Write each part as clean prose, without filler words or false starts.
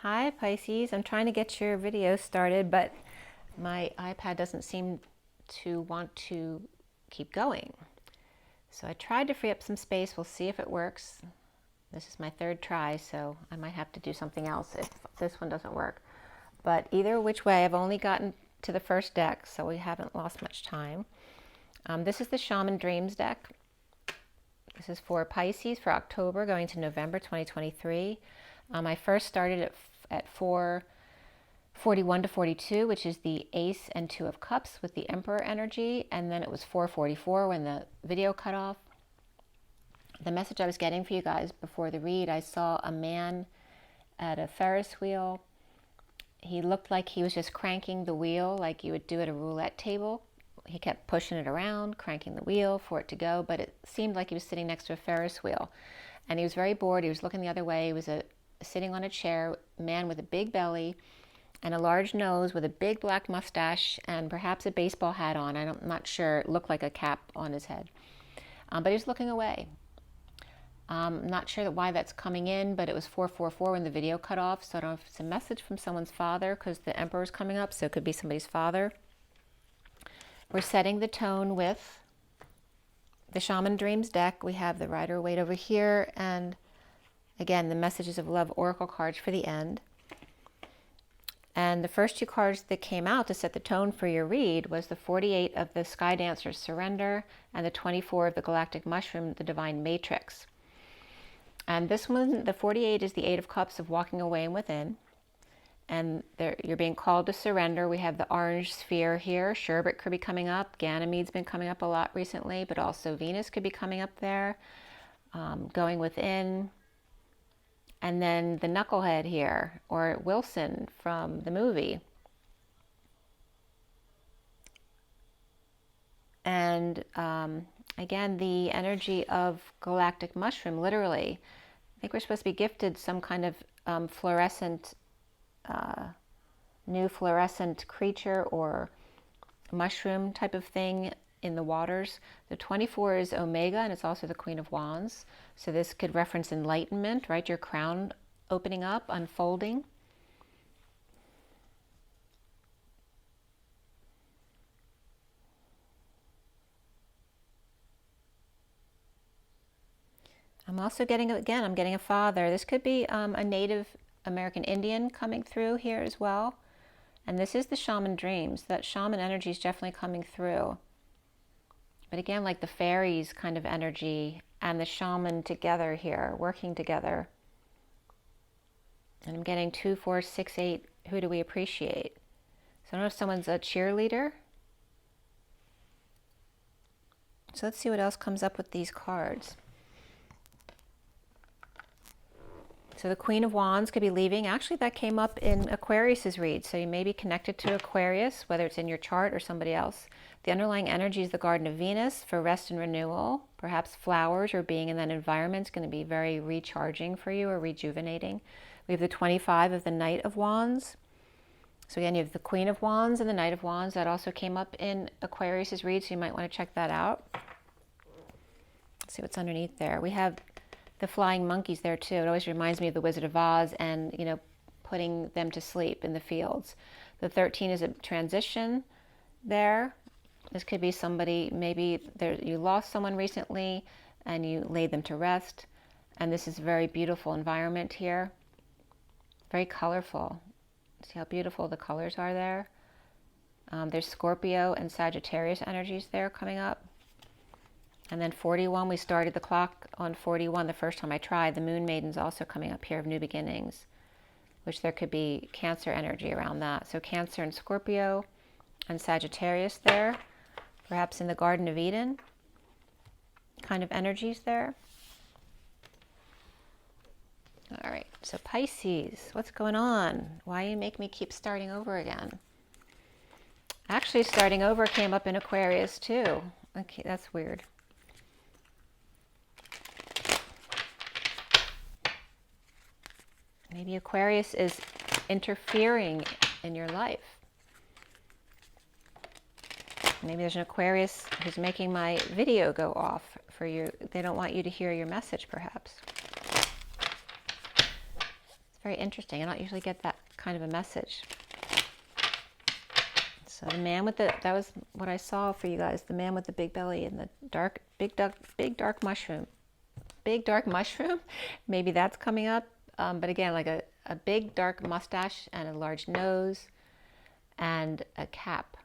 Hi Pisces, I'm trying to get your video started, but my iPad doesn't seem to want to keep going. So I tried to free up some space. We'll see if it works. This is my third try, so I might have to do something else if this one doesn't work. But either which way, I've only gotten to the first deck, so we haven't lost much time. This is the Shaman Dreams deck. This is for Pisces for October going to November 2023. I first started at 441 to 42, which is the Ace and Two of Cups with the Emperor energy, and then it was 444 when the video cut off. The message I was getting for you guys before the read, I saw a man at a Ferris wheel. He looked like he was just cranking the wheel like you would do at a roulette table. He kept pushing it around, cranking the wheel for it to go, but it seemed like he was sitting next to a Ferris wheel. And he was very bored. He was looking the other way. He was sitting on a chair, man with a big belly and a large nose with a big black mustache and perhaps a baseball hat on. I'm not sure. It looked like a cap on his head. But he was looking away. Not sure why that's coming in, but it was 444 when the video cut off. So I don't know if it's a message from someone's father because the Emperor's coming up, so it could be somebody's father. We're setting the tone with the Shaman Dreams deck. We have the Rider-Waite over here, and again, the Messages of Love Oracle cards for the end. And the first two cards that came out to set the tone for your read was the 48 of the Sky Dancer's Surrender and the 24 of the Galactic Mushroom, the Divine Matrix. And this one, the 48, is the Eight of Cups of walking away and within. And you're being called to surrender. We have the orange sphere here. Sherbet could be coming up. Ganymede's been coming up a lot recently, but also Venus could be coming up there. Going within. And then the knucklehead here, or Wilson from the movie. And again, the energy of galactic mushroom, literally. I think we're supposed to be gifted some kind of fluorescent, new fluorescent creature or mushroom type of thing in the waters. The 24 is Omega, and it's also the Queen of Wands. So this could reference enlightenment, right? Your crown opening up, unfolding. I'm also getting, again, I'm getting a father. This could be a Native American Indian coming through here as well. And this is the Shaman Dreams. That shaman energy is definitely coming through. But again, like the fairies kind of energy and the shaman together here, working together. And I'm getting 2, 4, 6, 8. Who do we appreciate? So I don't know if someone's a cheerleader. So let's see what else comes up with these cards. So the Queen of Wands could be leaving. Actually, that came up in Aquarius's read. So you may be connected to Aquarius, whether it's in your chart or somebody else. The underlying energy is the Garden of Venus for rest and renewal. Perhaps flowers or being in that environment is going to be very recharging for you or rejuvenating. We have the 25 of the Knight of Wands. So again, you have the Queen of Wands and the Knight of Wands. That also came up in Aquarius's read, so you might want to check that out. Let's see what's underneath there. We have the flying monkeys there too. It always reminds me of the Wizard of Oz and, you know, putting them to sleep in the fields. The 13 is a transition there. This could be somebody, maybe you lost someone recently and you laid them to rest. And this is a very beautiful environment here. Very colorful. See how beautiful the colors are there? There's Scorpio and Sagittarius energies there coming up. And then 41, we started the clock on 41 the first time I tried. The Moon Maiden's also coming up here of new beginnings, which there could be Cancer energy around that. So Cancer and Scorpio and Sagittarius there, perhaps in the Garden of Eden kind of energies there. All right, so Pisces, what's going on? Why do you make me keep starting over again? Actually, starting over came up in Aquarius too. Okay, that's weird. Maybe Aquarius is interfering in your life. Maybe there's an Aquarius who's making my video go off for you. They don't want you to hear your message, perhaps. It's very interesting. I don't usually get that kind of a message. So the man with that was what I saw for you guys. The man with the big belly and the big dark mushroom. Big dark mushroom. Maybe that's coming up. But again, like a big dark mustache and a large nose and a cap.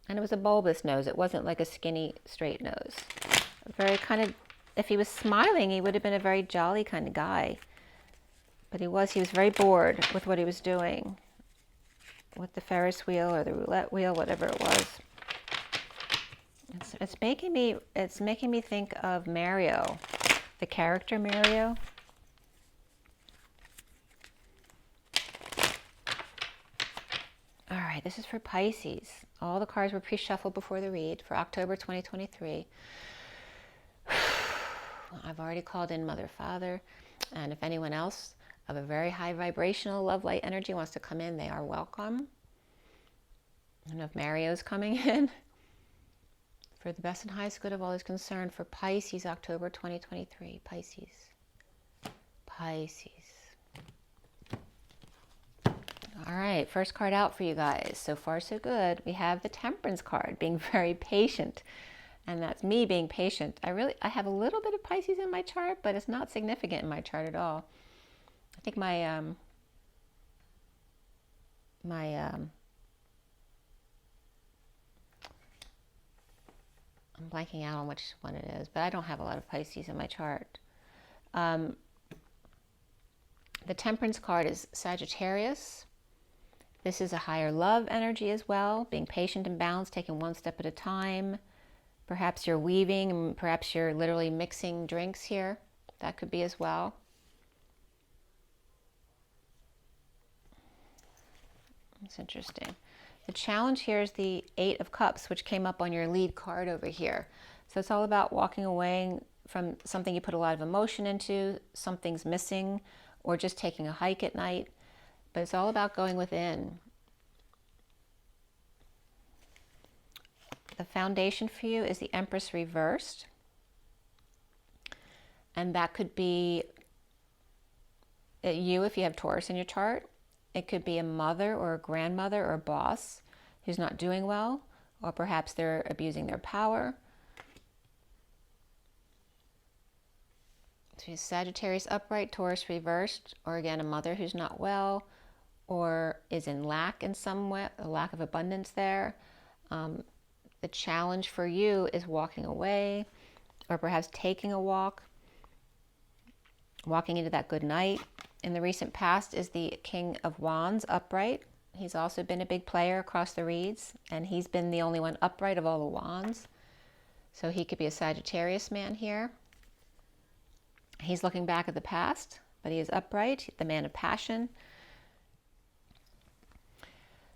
And it was a bulbous nose. It wasn't like a skinny, straight nose. Very kind of, if he was smiling, he would have been a very jolly kind of guy. But he was very bored with what he was doing. With the Ferris wheel or the roulette wheel, whatever it was. It's making me think of Mario, the character Mario. All right, this is for Pisces. All the cards were pre-shuffled before the read for October 2023. I've already called in Mother, Father, and if anyone else of a very high vibrational love light energy wants to come in, they are welcome. I don't know if Mario's coming in. For the best and highest good of all is concerned for Pisces, October 2023. Pisces. Pisces. All right, first card out for you guys. So far, so good. We have the Temperance card, being very patient. And that's me being patient. I have a little bit of Pisces in my chart, but it's not significant in my chart at all. I think I'm blanking out on which one it is, but I don't have a lot of Pisces in my chart. The Temperance card is Sagittarius. This is a higher love energy as well, being patient and balanced, taking one step at a time. Perhaps you're weaving, and perhaps you're literally mixing drinks here. That could be as well. That's interesting. The challenge here is the Eight of Cups, which came up on your lead card over here. So it's all about walking away from something you put a lot of emotion into, something's missing, or just taking a hike at night. But it's all about going within. The foundation for you is the Empress reversed. And that could be you if you have Taurus in your chart. It could be a mother or a grandmother or a boss who's not doing well, or perhaps they're abusing their power. So Sagittarius upright, Taurus reversed, or again, a mother who's not well, or is in lack in some way, a lack of abundance there. The challenge for you is walking away, or perhaps taking a walk, walking into that good night. In the recent past is the King of Wands upright. He's also been a big player across the reads, and he's been the only one upright of all the wands. So he could be a Sagittarius man here. He's looking back at the past, but he is upright, the man of passion.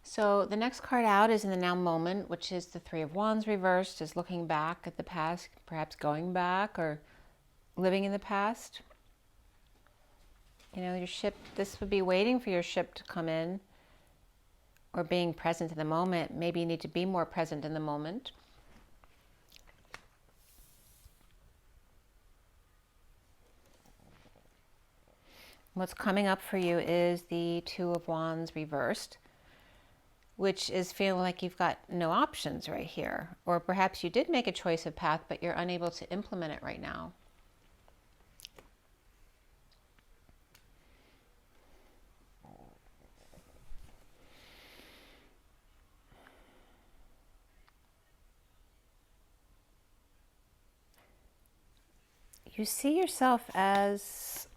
So the next card out is in the now moment, which is the Three of Wands reversed, is looking back at the past, perhaps going back or living in the past. You know, your ship, this would be waiting for your ship to come in, or being present in the moment. Maybe you need to be more present in the moment. What's coming up for you is the Two of Wands reversed, which is feeling like you've got no options right here. Or perhaps you did make a choice of path, but you're unable to implement it right now. You see yourself as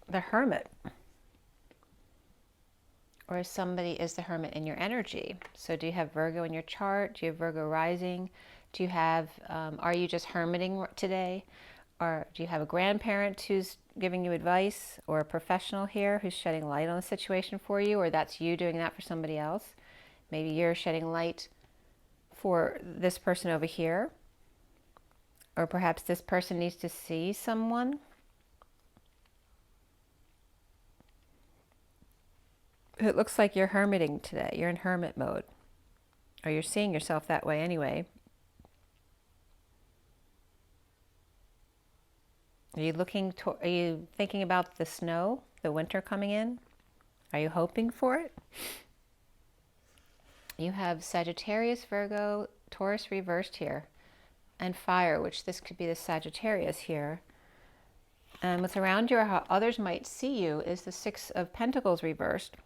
the hermit, or somebody is the hermit in your energy. So do you have Virgo in your chart? Do you have Virgo rising? Do you have, are you just hermiting today? Or do you have a grandparent who's giving you advice, or a professional here who's shedding light on the situation for you, or that's you doing that for somebody else? Maybe you're shedding light for this person over here. Or perhaps this person needs to see someone. It looks like you're hermiting today. You're in hermit mode. Or you're seeing yourself that way anyway. Are you thinking about the snow the winter coming in? Are you hoping for it? You have Sagittarius, Virgo, Taurus reversed here, and fire, which this could be the Sagittarius here. And what's around you or how others might see you is the Six of Pentacles reversed,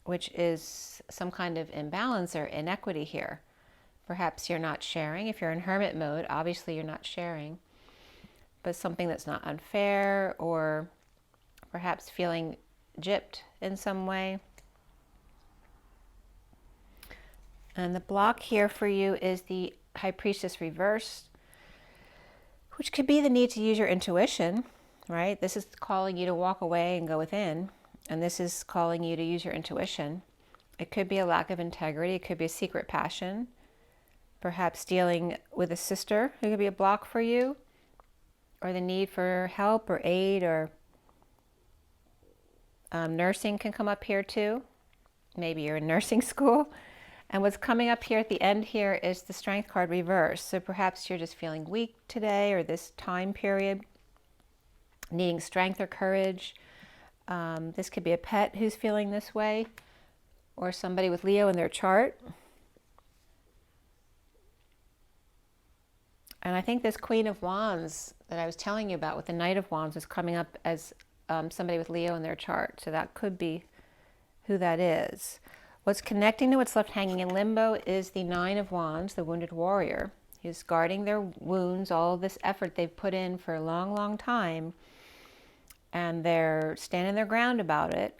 which is some kind of imbalance or inequity here. Perhaps you're not sharing. If you're in hermit mode, obviously you're not sharing. But something that's not unfair, or perhaps feeling gypped in some way. And the block here for you is the High Priestess reversed, which could be the need to use your intuition, right? This is calling you to walk away and go within. And this is calling you to use your intuition. It could be a lack of integrity. It could be a secret passion. Perhaps dealing with a sister who could be a block for you. Or the need for help or aid, or nursing can come up here too. Maybe you're in nursing school. And what's coming up here at the end here is the Strength card reversed. So perhaps you're just feeling weak today, or this time period, needing strength or courage. This could be a pet who's feeling this way, or somebody with Leo in their chart. And I think this Queen of Wands that I was telling you about with the Knight of Wands is coming up as somebody with Leo in their chart. So that could be who that is. What's connecting to what's left hanging in limbo is the Nine of Wands, the wounded warrior. He's guarding their wounds, all this effort they've put in for a long, long time. And they're standing their ground about it.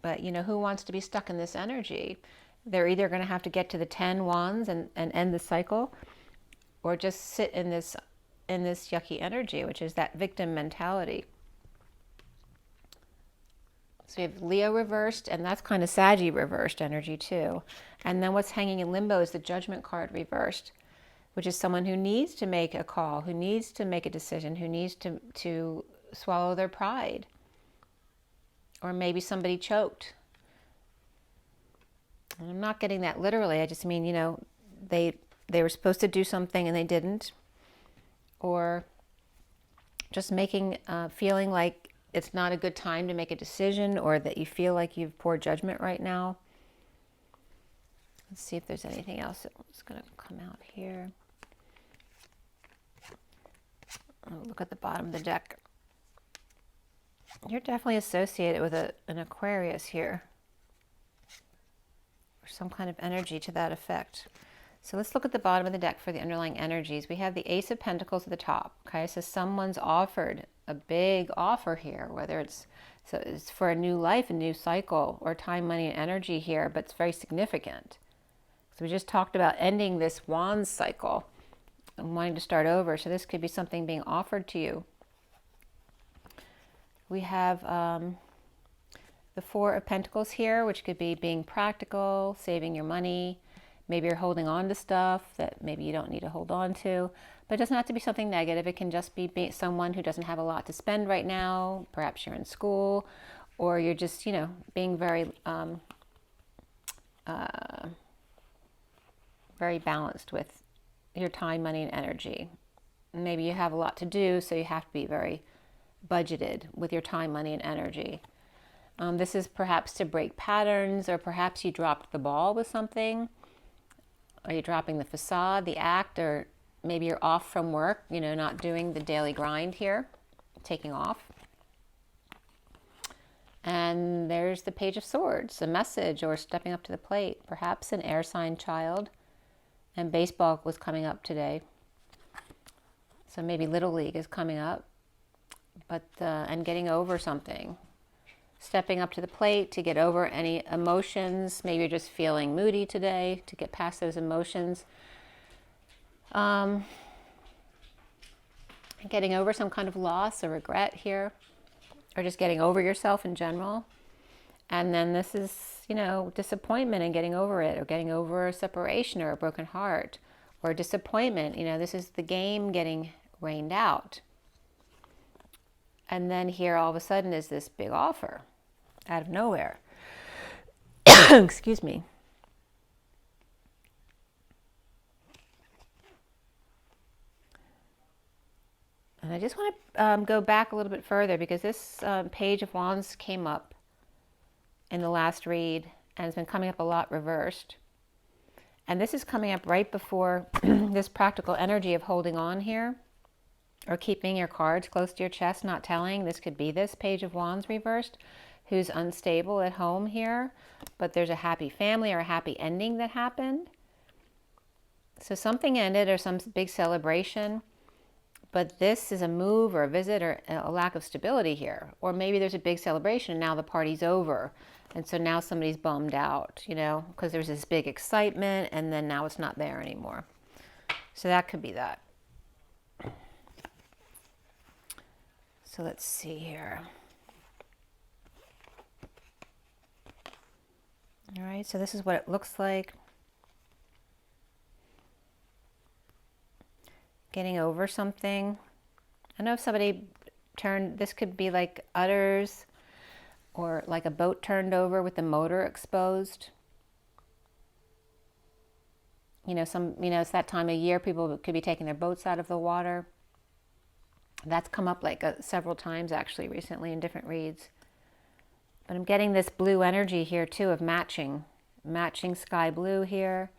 But, you know, who wants to be stuck in this energy? They're either going to have to get to the 10 wands and end the cycle, or just sit in this yucky energy, which is that victim mentality. So we have Leo reversed, and that's kind of Saggy reversed energy too. And then what's hanging in limbo is the Judgment card reversed, which is someone who needs to make a call, who needs to make a decision, who needs to swallow their pride. Or maybe somebody choked. And I'm not getting that literally. I just mean, you know, they were supposed to do something and they didn't. Or just making, feeling like it's not a good time to make a decision, or that you feel like you've poor judgment right now. Let's see if there's anything else that's going to come out here. Oh, look at the bottom of the deck. You're definitely associated with an Aquarius here, or some kind of energy to that effect. So let's look at the bottom of the deck for the underlying energies. We have the Ace of Pentacles at the top. Okay, so someone's offered a big offer here, whether it's for a new life, a new cycle, or time, money, and energy here, but it's very significant. So we just talked about ending this Wands cycle and wanting to start over. So this could be something being offered to you. We have the Four of Pentacles here, which could be being practical, saving your money. Maybe you're holding on to stuff that maybe you don't need to hold on to. But it doesn't have to be something negative. It can just be someone who doesn't have a lot to spend right now. Perhaps you're in school, or you're just, you know, being very, very balanced with your time, money, and energy. Maybe you have a lot to do, so you have to be very budgeted with your time, money, and energy. This is perhaps to break patterns, or perhaps you dropped the ball with something. Are you dropping the facade, the act, or maybe you're off from work, you know, not doing the daily grind here, taking off. And there's the Page of Swords, a message or stepping up to the plate, perhaps an air sign child. And baseball was coming up today. So maybe Little League is coming up, but and getting over something. Stepping up to the plate to get over any emotions. Maybe you're just feeling moody today, to get past those emotions. Getting over some kind of loss or regret here, or just getting over yourself in general. And then this is, you know, disappointment and getting over it, or getting over a separation or a broken heart, or disappointment. You know, this is the game getting rained out. And then here all of a sudden is this big offer out of nowhere. Excuse me. And I just want to go back a little bit further because this Page of Wands came up in the last read and it's been coming up a lot reversed. And this is coming up right before this practical energy of holding on here or keeping your cards close to your chest, not telling. This could be this Page of Wands reversed who's unstable at home here, but there's a happy family or a happy ending that happened. So something ended or some big celebration, but this is a move or a visit or a lack of stability here. Or maybe there's a big celebration and now the party's over. And so now somebody's bummed out, you know, because there's this big excitement and then now it's not there anymore. So that could be that. So let's see here. All right, so this is what it looks like. Getting over something. I know if somebody turned, this could be like udders or like a boat turned over with the motor exposed. You know, it's that time of year people could be taking their boats out of the water. That's come up like several times actually recently in different reads. But I'm getting this blue energy here too of matching sky blue here.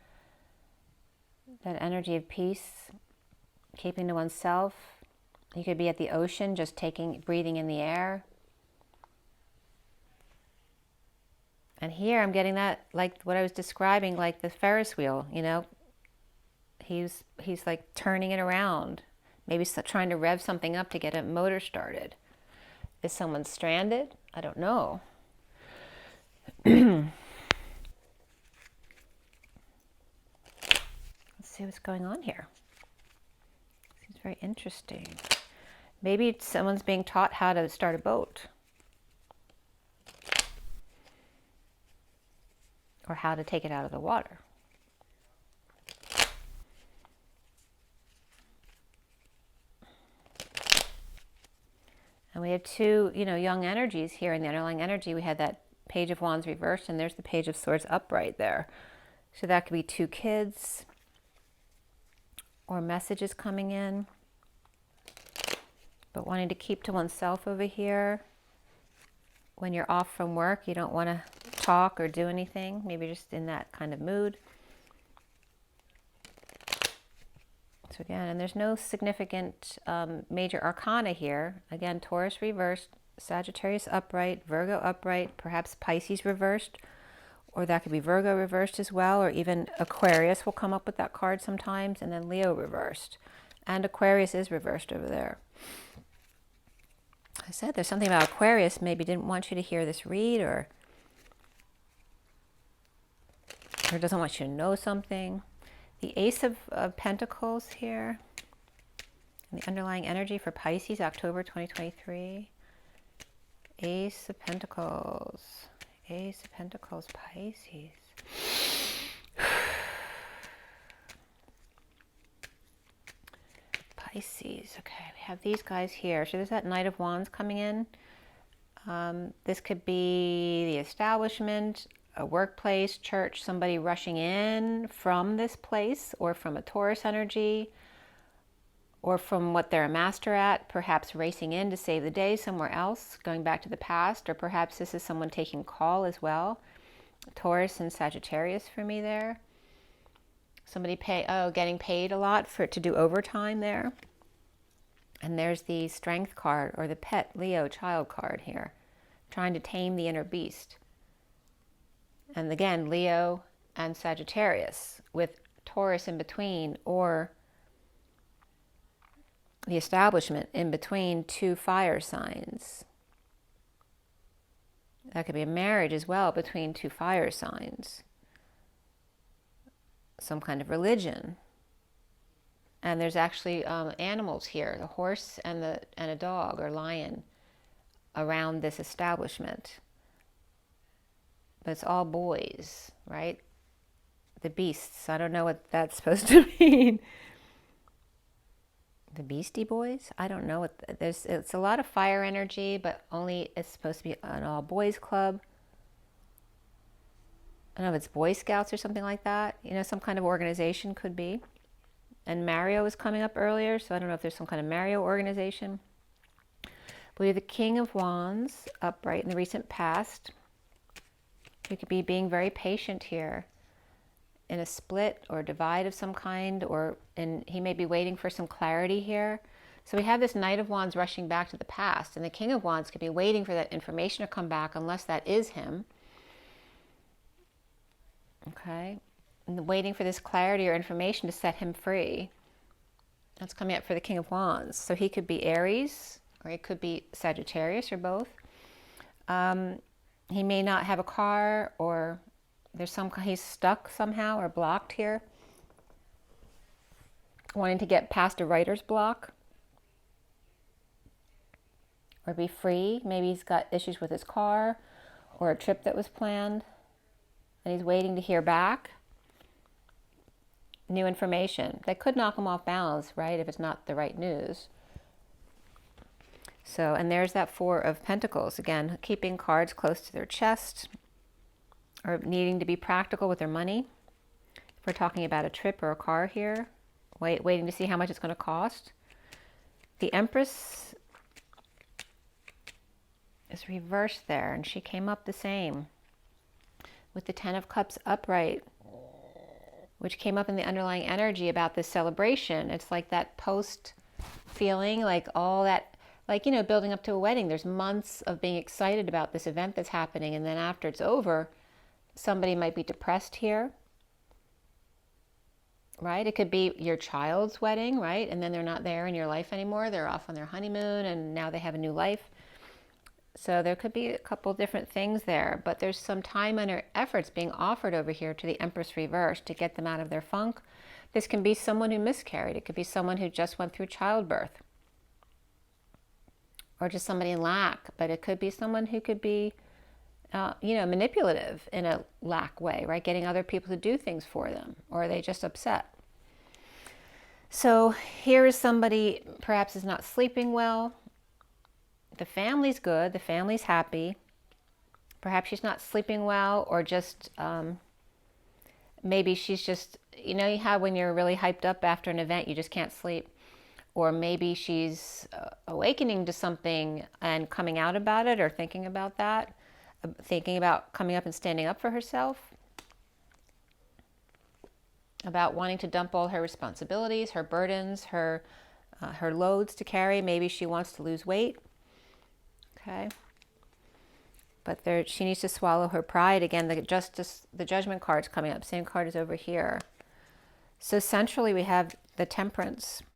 That energy of peace, keeping to oneself. You could be at the ocean, just breathing in the air. And here I'm getting that, like what I was describing, like the Ferris wheel, you know. He's like turning it around. Maybe trying to rev something up to get a motor started. Is someone stranded? I don't know. Let's see what's going on here. Seems very interesting. Maybe someone's being taught how to start a boat. Or how to take it out of the water. And we have two, you know, young energies here in the underlying energy. We had that Page of Wands reversed, and there's the Page of Swords upright there. So that could be two kids or messages coming in. But wanting to keep to oneself over here. When you're off from work, you don't want to talk or do anything. Maybe just in that kind of mood. So again, and there's no significant major arcana here. Again, Taurus reversed, Sagittarius upright, Virgo upright, perhaps Pisces reversed, or that could be Virgo reversed as well, or even Aquarius will come up with that card sometimes, and then Leo reversed. And Aquarius is reversed over there. I said there's something about Aquarius, maybe didn't want you to hear this read, or doesn't want you to know something. The Ace of Pentacles here, and the underlying energy for Pisces, October 2023. Ace of Pentacles, Pisces. Pisces, okay, we have these guys here. So there's that Knight of Wands coming in. This could be the establishment, a workplace, church, somebody rushing in from this place, or from a Taurus energy, or from what they're a master at, perhaps racing in to save the day somewhere else, going back to the past, or perhaps this is someone taking call as well. Taurus and Sagittarius for me there. Somebody getting paid a lot to do overtime there. And there's the Strength card, or the pet Leo child card here, trying to tame the inner beast. And again, Leo and Sagittarius with Taurus in between, or the establishment in between two fire signs. That could be a marriage as well between two fire signs. Some kind of religion. And there's actually animals here, the horse and a dog or lion around this establishment. But it's all boys, right? The beasts. I don't know what that's supposed to mean. The Beastie Boys? I don't know what it's a lot of fire energy, but only it's supposed to be an all boys club. I don't know if it's Boy Scouts or something like that. You know, some kind of organization could be. And Mario was coming up earlier, so I don't know if there's some kind of Mario organization. We have the King of Wands upright in the recent past. You could be being very patient here in a split or divide of some kind, and he may be waiting for some clarity here. So we have this Knight of Wands rushing back to the past, and the King of Wands could be waiting for that information to come back, unless that is him. Okay, and waiting for this clarity or information to set him free. That's coming up for the King of Wands. So he could be Aries, or he could be Sagittarius, or both. He may not have a car, or he's stuck somehow or blocked here, wanting to get past a writer's block or be free. Maybe he's got issues with his car or a trip that was planned, and he's waiting to hear back new information that could knock him off balance, right, if it's not the right news. So, and there's that Four of Pentacles, again, keeping cards close to their chest, or needing to be practical with their money. If we're talking about a trip or a car here, waiting to see how much it's going to cost. The Empress is reversed there, and she came up the same with the Ten of Cups upright, which came up in the underlying energy about this celebration. It's like that post feeling, like all that, like, you know, building up to a wedding. There's months of being excited about this event that's happening, and then after it's over, somebody might be depressed here, right? It could be your child's wedding, right? And then they're not there in your life anymore. They're off on their honeymoon, and now they have a new life. So there could be a couple different things there, but there's some time and efforts being offered over here to the Empress reverse to get them out of their funk. This can be someone who miscarried. It could be someone who just went through childbirth, or just somebody in lack. But it could be someone who could be, you know, manipulative in a lack way, right? Getting other people to do things for them, or are they just upset? So here is somebody perhaps is not sleeping well. The family's good, the family's happy. Perhaps she's not sleeping well, or just maybe she's just, you know how when you're really hyped up after an event, you just can't sleep. Or maybe she's awakening to something and coming out about it, or thinking about that, thinking about coming up and standing up for herself, about wanting to dump all her responsibilities, her burdens, her loads to carry. Maybe she wants to lose weight. Okay, but she needs to swallow her pride. Again, the Judgment card's coming up. Same card is over here. So centrally we have the Temperance.